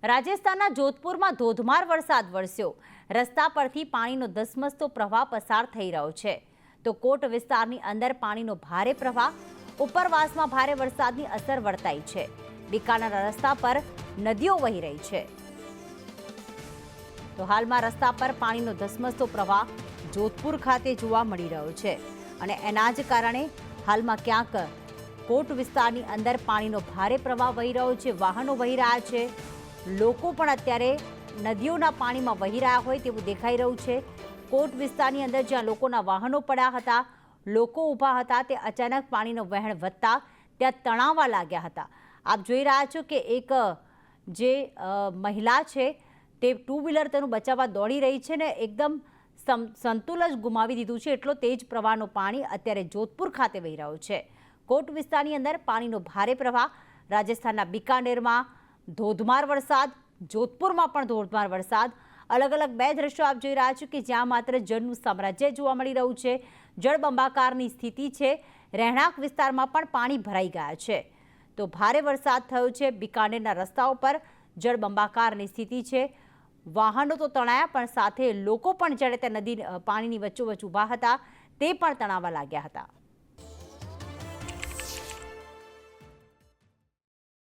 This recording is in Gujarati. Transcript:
રાજસ્થાનના જોધપુરમાં ધોધમાર વરસાદ વરસ્યો। રસ્તા પરથી પાણીનો ધસમસતો પ્રવાહ પસાર થઈ રહ્યો છે, તો કોટ વિસ્તારની અંદર પાણીનો ભારે પ્રવાહ, ઉપરવાસમાં ભારે વરસાદની અસર વર્તાઈ છે। બીકાનેરના રસ્તા પર નદીઓ વહી રહી છે, તો હાલમાં રસ્તા પર પાણીનો ધસમસતો પ્રવાહ જોધપુર ખાતે જોવા મળી રહ્યો છે અને એના જ કારણે હાલમાં ક્યાંક કોટ વિસ્તારની અંદર પાણીનો ભારે પ્રવાહ વહી રહ્યો છે, વાહનો વહી રહ્યા છે, લોકો પણ અત્યારે નદીઓના પાણીમાં વહી રહ્યા હોય તેવું દેખાઈ રહ્યું છે। કોટ વિસ્તારની અંદર જ્યાં લોકોના વાહનો પડ્યા હતા, લોકો ઊભા હતા, તે અચાનક પાણીનો વહેણ વધતા ત્યાં તણાવા લાગ્યા હતા। આપ જોઈ રહ્યા છો કે એક જે મહિલા છે તે ટુ વ્હીલર તેનું બચાવવા દોડી રહી છે ને એકદમ સંતુલન જ ગુમાવી દીધું છે। એટલો તેજ પ્રવાહનો પાણી અત્યારે જોધપુર ખાતે વહી રહ્યો છે। કોટ વિસ્તારની અંદર પાણીનો ભારે પ્રવાહ, રાજસ્થાનના બીકાનેરમાં ધોધમાર વરસાદ, જોધપુરમાં પણ ધોધમાર વરસાદ। અલગ અલગ બે દ્રશ્યો આપ જોઈ રહ્યા છો કે જ્યાં માત્ર જળનું સામ્રાજ્ય જોવા મળી રહ્યું છે, જળબંબાકારની સ્થિતિ છે, રહેણાંક વિસ્તારમાં પણ પાણી ભરાઈ ગયા છે, તો ભારે વરસાદ થયો છે। બીકાનેરના રસ્તાઓ પર જળબંબાકારની સ્થિતિ છે, વાહનો તો તણાયા પણ સાથે લોકો પણ જ્યારે તે નદી પાણીની વચ્ચોવચ્ચ ઊભા હતા તે પણ તણાવા લાગ્યા હતા।